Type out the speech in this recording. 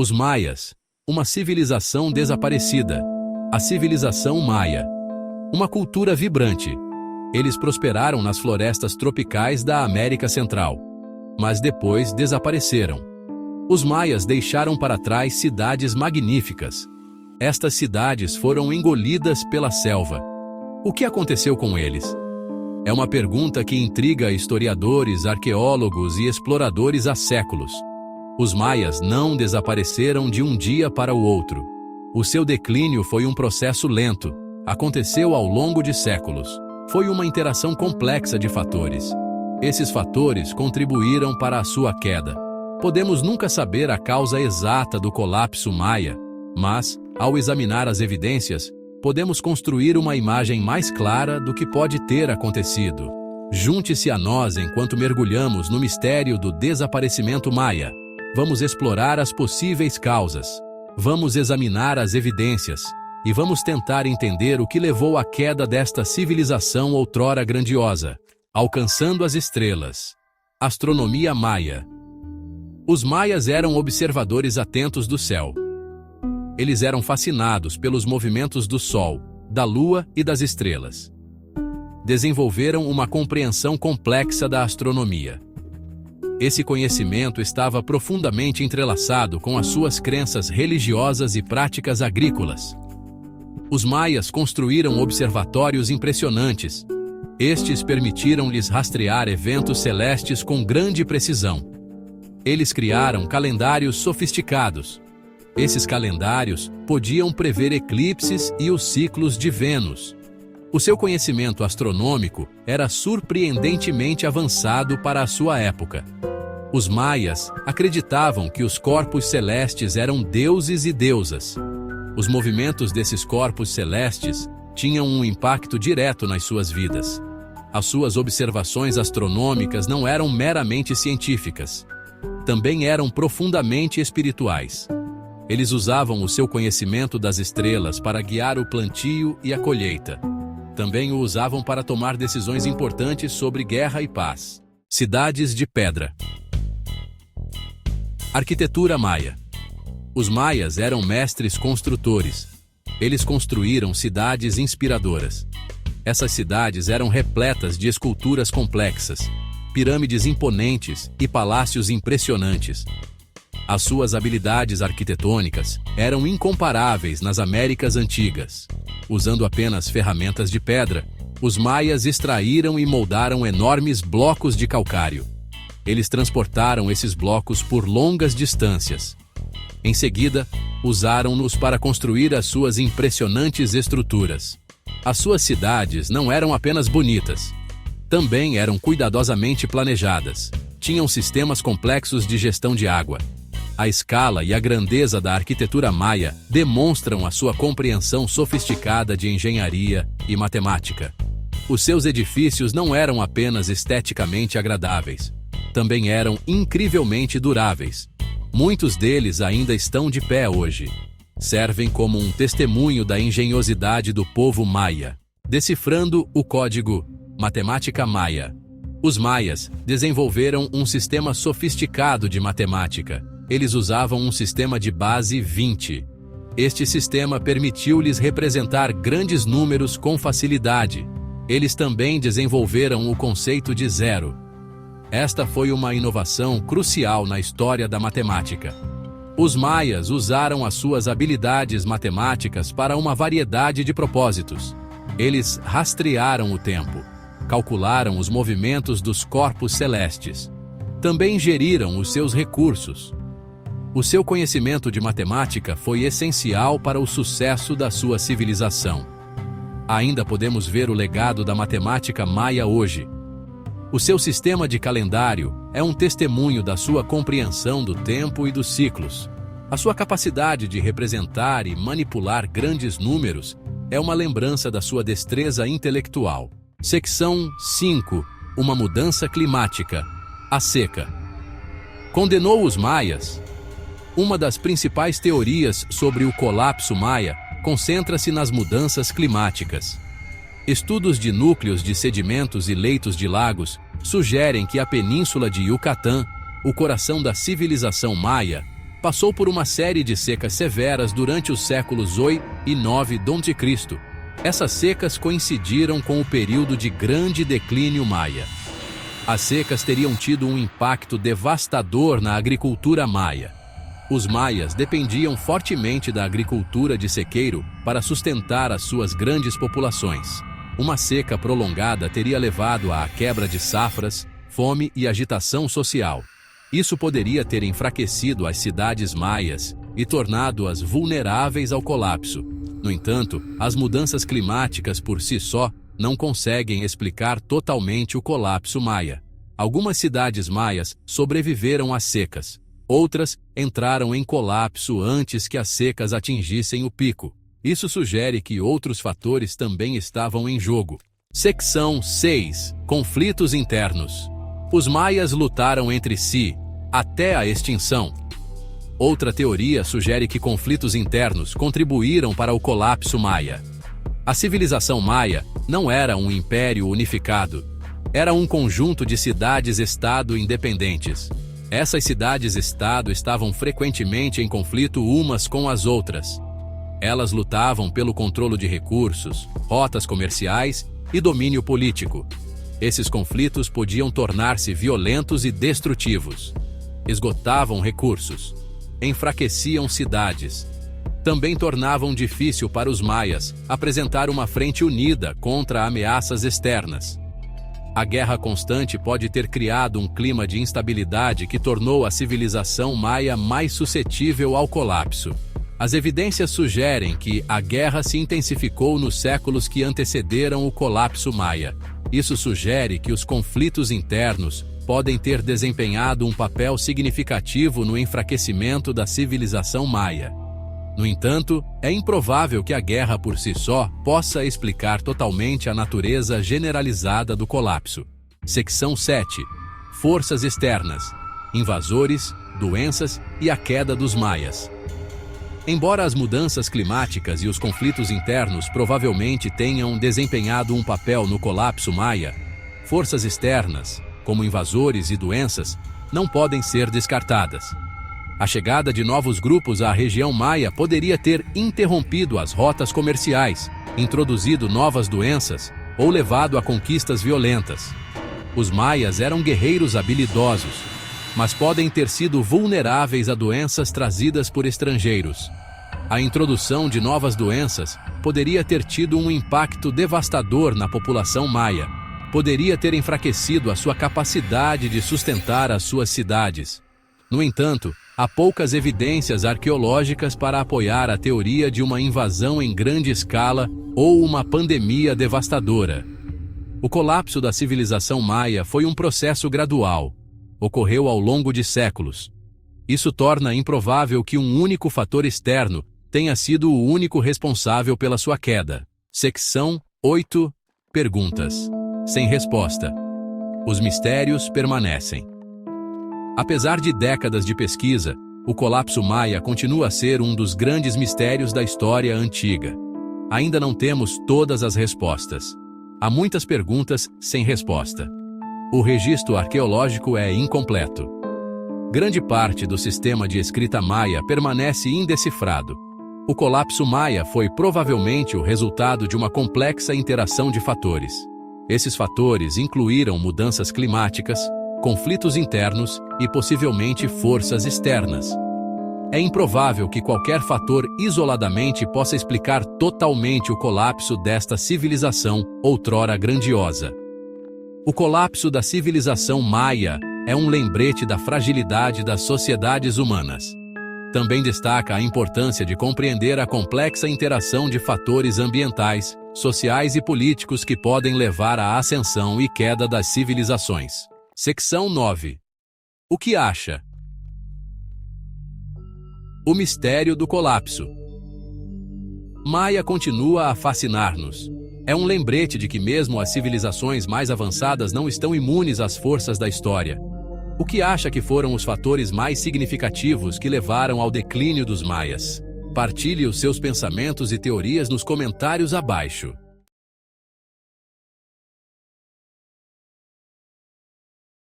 Os Maias, uma civilização desaparecida. A civilização Maia. Uma cultura vibrante. Eles prosperaram nas florestas tropicais da América Central, mas depois desapareceram. Os Maias deixaram para trás cidades magníficas. Estas cidades foram engolidas pela selva. O que aconteceu com eles? É uma pergunta que intriga historiadores, arqueólogos e exploradores há séculos. Os Maias não desapareceram de um dia para o outro. O seu declínio foi um processo lento. Aconteceu ao longo de séculos. Foi uma interação complexa de fatores. Esses fatores contribuíram para a sua queda. Podemos nunca saber a causa exata do colapso Maia, mas, ao examinar as evidências, podemos construir uma imagem mais clara do que pode ter acontecido. Junte-se a nós enquanto mergulhamos no mistério do desaparecimento Maia. Vamos explorar as possíveis causas. Vamos examinar as evidências. E vamos tentar entender o que levou à queda desta civilização outrora grandiosa. Alcançando as estrelas. Astronomia Maia. Os Maias eram observadores atentos do céu. Eles eram fascinados pelos movimentos do Sol, da Lua e das estrelas. Desenvolveram uma compreensão complexa da astronomia. Esse conhecimento estava profundamente entrelaçado com as suas crenças religiosas e práticas agrícolas. Os Maias construíram observatórios impressionantes. Estes permitiram-lhes rastrear eventos celestes com grande precisão. Eles criaram calendários sofisticados. Esses calendários podiam prever eclipses e os ciclos de Vênus. O seu conhecimento astronômico era surpreendentemente avançado para a sua época. Os Maias acreditavam que os corpos celestes eram deuses e deusas. Os movimentos desses corpos celestes tinham um impacto direto nas suas vidas. As suas observações astronômicas não eram meramente científicas. Também eram profundamente espirituais. Eles usavam o seu conhecimento das estrelas para guiar o plantio e a colheita. Também o usavam para tomar decisões importantes sobre guerra e paz. Cidades de pedra. Arquitetura Maia. Os Maias eram mestres construtores. Eles construíram cidades inspiradoras. Essas cidades eram repletas de esculturas complexas, pirâmides imponentes e palácios impressionantes. As suas habilidades arquitetônicas eram incomparáveis nas Américas Antigas. Usando apenas ferramentas de pedra, os Maias extraíram e moldaram enormes blocos de calcário. Eles transportaram esses blocos por longas distâncias. Em seguida, usaram-nos para construir as suas impressionantes estruturas. As suas cidades não eram apenas bonitas. Também eram cuidadosamente planejadas. Tinham sistemas complexos de gestão de água. A escala e a grandeza da arquitetura maia demonstram a sua compreensão sofisticada de engenharia e matemática. Os seus edifícios não eram apenas esteticamente agradáveis. Também eram incrivelmente duráveis. Muitos deles ainda estão de pé hoje. Servem como um testemunho da engenhosidade do povo maia. Decifrando o código Matemática Maia. Os maias desenvolveram um sistema sofisticado de matemática. Eles usavam um sistema de base 20. Este sistema permitiu-lhes representar grandes números com facilidade. Eles também desenvolveram o conceito de zero. Esta foi uma inovação crucial na história da matemática. Os maias usaram as suas habilidades matemáticas para uma variedade de propósitos. Eles rastrearam o tempo, calcularam os movimentos dos corpos celestes. Também geriram os seus recursos. O seu conhecimento de matemática foi essencial para o sucesso da sua civilização. Ainda podemos ver o legado da matemática maia hoje. O seu sistema de calendário é um testemunho da sua compreensão do tempo e dos ciclos. A sua capacidade de representar e manipular grandes números é uma lembrança da sua destreza intelectual. Secção 5. Uma mudança climática. A seca. Condenou os maias? Uma das principais teorias sobre o colapso maia concentra-se nas mudanças climáticas. Estudos de núcleos de sedimentos e leitos de lagos, sugerem que a península de Yucatán, o coração da civilização maia, teria sido passou por uma série de secas severas durante os séculos 8 e 9 d.C. Essas secas coincidiram com o período de grande declínio maia. As secas teriam tido um impacto devastador na agricultura maia. Os maias dependiam fortemente da agricultura de sequeiro para sustentar as suas grandes populações. Uma seca prolongada teria levado à quebra de safras, fome e agitação social. Isso poderia ter enfraquecido as cidades maias e tornado-as vulneráveis ao colapso. No entanto, as mudanças climáticas por si só não conseguem explicar totalmente o colapso maia. Algumas cidades maias sobreviveram às secas. Outras entraram em colapso antes que as secas atingissem o pico. Isso sugere que outros fatores também estavam em jogo. Seção 6. Conflitos internos. Os maias lutaram entre si até a extinção. Outra teoria sugere que conflitos internos contribuíram para o colapso maia. A civilização maia não era um império unificado. Era um conjunto de cidades-estado independentes. Essas cidades-estado estavam frequentemente em conflito umas com as outras. Elas lutavam pelo controle de recursos, rotas comerciais e domínio político. Esses conflitos podiam tornar-se violentos e destrutivos. Esgotavam recursos, enfraqueciam cidades. Também tornavam difícil para os maias apresentar uma frente unida contra ameaças externas. A guerra constante pode ter criado um clima de instabilidade que tornou a civilização maia mais suscetível ao colapso. As evidências sugerem que a guerra se intensificou nos séculos que antecederam o colapso maia. Isso sugere que os conflitos internos podem ter desempenhado um papel significativo no enfraquecimento da civilização maia. No entanto, é improvável que a guerra por si só possa explicar totalmente a natureza generalizada do colapso. Seção 7. Forças externas, invasores, doenças e a queda dos maias. Embora as mudanças climáticas e os conflitos internos provavelmente tenham desempenhado um papel no colapso maia, forças externas, como invasores e doenças, não podem ser descartadas. A chegada de novos grupos à região maia poderia ter interrompido as rotas comerciais, introduzido novas doenças ou levado a conquistas violentas. Os maias eram guerreiros habilidosos, mas podem ter sido vulneráveis a doenças trazidas por estrangeiros. A introdução de novas doenças poderia ter tido um impacto devastador na população maia. Poderia ter enfraquecido a sua capacidade de sustentar as suas cidades. No entanto, há poucas evidências arqueológicas para apoiar a teoria de uma invasão em grande escala ou uma pandemia devastadora. O colapso da civilização maia foi um processo gradual. Ocorreu ao longo de séculos. Isso torna improvável que um único fator externo tenha sido o único responsável pela sua queda. Seção 8. Perguntas sem resposta. Os mistérios permanecem. Apesar de décadas de pesquisa, o colapso maia continua a ser um dos grandes mistérios da história antiga. Ainda não temos todas as respostas. Há muitas perguntas sem resposta. O registro arqueológico é incompleto. Grande parte do sistema de escrita maia permanece indecifrado. O colapso maia foi provavelmente o resultado de uma complexa interação de fatores. Esses fatores incluíram mudanças climáticas, conflitos internos e possivelmente forças externas. É improvável que qualquer fator isoladamente possa explicar totalmente o colapso desta civilização outrora grandiosa. O colapso da civilização maia é um lembrete da fragilidade das sociedades humanas. Também destaca a importância de compreender a complexa interação de fatores ambientais, sociais e políticos que podem levar à ascensão e queda das civilizações. Seção 9. O que acha? O mistério do colapso. Maia continua a fascinar-nos. É um lembrete de que mesmo as civilizações mais avançadas não estão imunes às forças da história. O que acha que foram os fatores mais significativos que levaram ao declínio dos maias? Partilhe os seus pensamentos e teorias nos comentários abaixo.